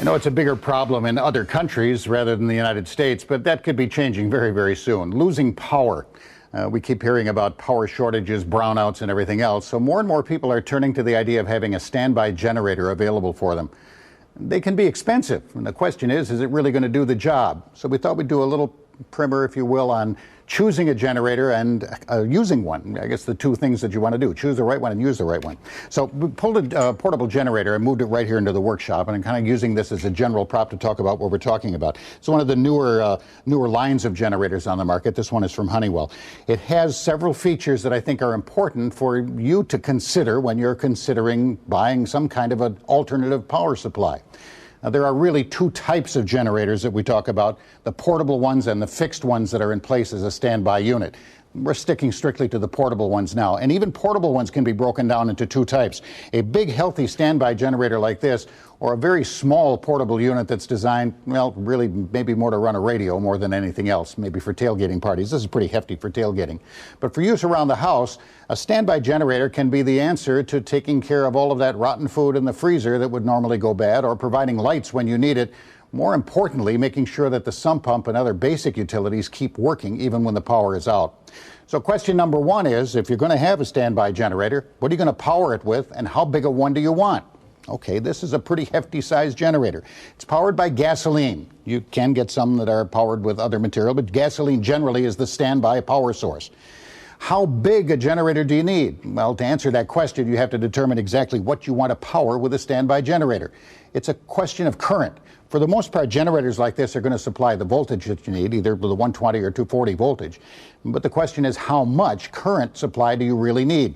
I know it's a bigger problem in other countries rather than the United States, but that could be changing very, very soon. Losing power. We keep hearing about power shortages, brownouts, and everything else. So more and more people are turning to the idea of having a standby generator available for them. They can be expensive, and the question is it really going to do the job? So we thought we'd do a little primer, if you will, on choosing a generator and using one. I guess the two things that you want to do: choose the right one and use the right one. So we pulled a portable generator and moved it right here into the workshop, and I'm kind of using this as a general prop to talk about what we're talking about. It's one of the newer lines of generators on the market. This one is from Honeywell. It has several features that I think are important for you to consider when you're considering buying some kind of an alternative power supply. Now, there are really two types of generators that we talk about: the portable ones and the fixed ones that are in place as a standby unit. We're sticking strictly to the portable ones now. And even portable ones can be broken down into two types: a big, healthy standby generator like this, or a very small portable unit that's designed, well, really maybe more to run a radio more than anything else, maybe for tailgating parties. This is pretty hefty for tailgating. But for use around the house, a standby generator can be the answer to taking care of all of that rotten food in the freezer that would normally go bad, or providing lights when you need it. More importantly, making sure that the sump pump and other basic utilities keep working even when the power is out. So question number one is, if you're going to have a standby generator, what are you going to power it with, and how big a one do you want? Okay, this is a pretty hefty sized generator. It's powered by gasoline. You can get some that are powered with other material, but gasoline generally is the standby power source. How big a generator do you need? Well, to answer that question, you have to determine exactly what you want to power with a standby generator. It's a question of current. For the most part, generators like this are going to supply the voltage that you need, either with a 120 or 240 voltage. But the question is, how much current supply do you really need?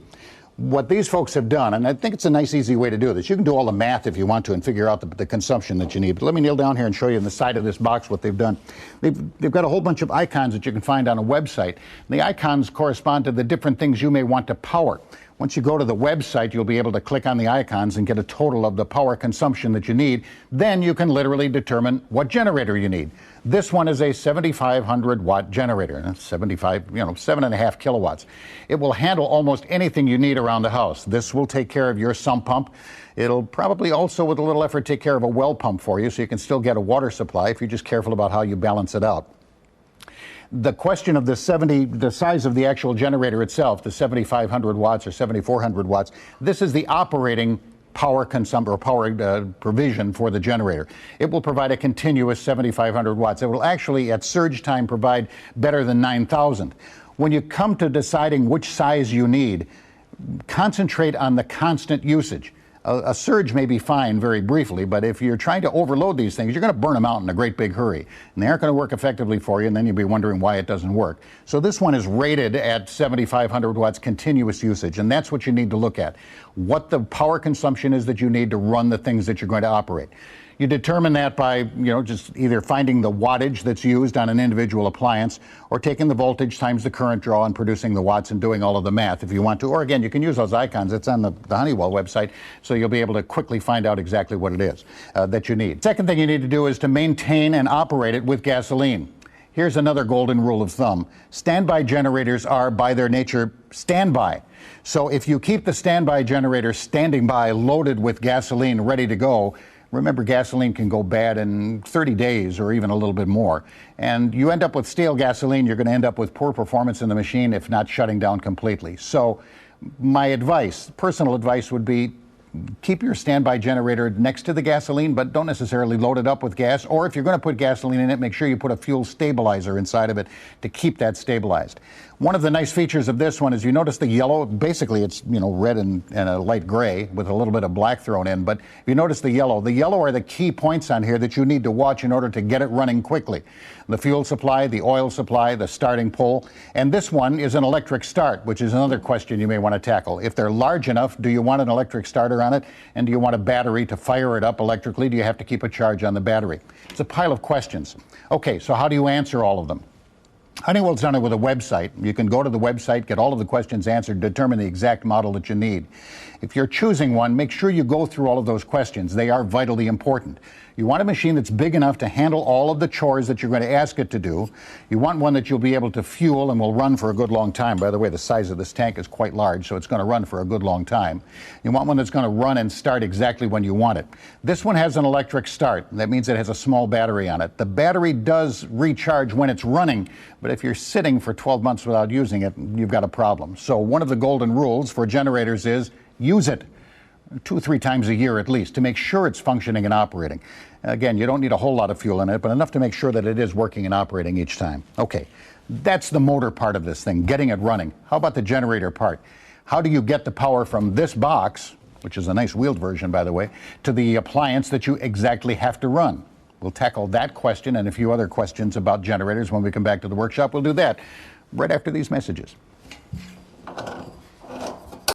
What these folks have done, and I think it's a nice, easy way to do this. You can do all the math if you want to and figure out the consumption that you need. But let me kneel down here and show you on the side of this box what they've done. They've got a whole bunch of icons that you can find on a website. And the icons correspond to the different things you may want to power. Once you go to the website, you'll be able to click on the icons and get a total of the power consumption that you need. Then you can literally determine what generator you need. This one is a 7,500 watt generator, 7.5 kilowatts. It will handle almost anything you need around the house. This will take care of your sump pump. It'll probably also, with a little effort, take care of a well pump for you, so you can still get a water supply if you're just careful about how you balance it out. The question of the size of the actual generator itself, the 7,500 watts or 7,400 watts, this is the operating power consumption or power provision for the generator. It will provide a continuous 7,500 watts. It will actually, at surge time, provide better than 9,000. When you come to deciding which size you need, concentrate on the constant usage. A surge may be fine very briefly, but if you're trying to overload these things, you're going to burn them out in a great big hurry. And they aren't going to work effectively for you, and then you'll be wondering why it doesn't work. So this one is rated at 7,500 watts continuous usage, and that's what you need to look at. What the power consumption is that you need to run the things that you're going to operate. You determine that by, just either finding the wattage that's used on an individual appliance, or taking the voltage times the current draw and producing the watts and doing all of the math if you want to. Or again, you can use those icons. It's on the Honeywell website, so you'll be able to quickly find out exactly what it is that you need. Second thing you need to do is to maintain and operate it with gasoline. Here's another golden rule of thumb. Standby generators are, by their nature, standby. So if you keep the standby generator standing by, loaded with gasoline, ready to go, remember, gasoline can go bad in 30 days or even a little bit more. And you end up with stale gasoline, you're going to end up with poor performance in the machine, if not shutting down completely. So my advice, personal advice, would be keep your standby generator next to the gasoline, but don't necessarily load it up with gas. Or if you're going to put gasoline in it, make sure you put a fuel stabilizer inside of it to keep that stabilized. One of the nice features of this one is, you notice the yellow. Basically, it's red and a light gray with a little bit of black thrown in. But if you notice the yellow are the key points on here that you need to watch in order to get it running quickly. The fuel supply, the oil supply, the starting pole. And this one is an electric start, which is another question you may want to tackle. If they're large enough, do you want an electric starter on it? And do you want a battery to fire it up electrically? Do you have to keep a charge on the battery? It's a pile of questions. Okay, so how do you answer all of them? Honeywell's done it with a website. You can go to the website, get all of the questions answered, determine the exact model that you need. If you're choosing one, make sure you go through all of those questions. They are vitally important. You want a machine that's big enough to handle all of the chores that you're going to ask it to do. You want one that you'll be able to fuel and will run for a good long time. By the way, the size of this tank is quite large, so it's going to run for a good long time. You want one that's going to run and start exactly when you want it. This one has an electric start. That means it has a small battery on it. The battery does recharge when it's running, but if you're sitting for 12 months without using it, you've got a problem. So one of the golden rules for generators is use it 2 or 3 times a year at least to make sure it's functioning and operating. Again, you don't need a whole lot of fuel in it, but enough to make sure that it is working and operating each time. Okay, that's the motor part of this thing, getting it running. How about the generator part? How do you get the power from this box, which is a nice wheeled version, by the way, to the appliance that you exactly have to run? We'll tackle that question and a few other questions about generators when we come back to the workshop. We'll do that right after these messages.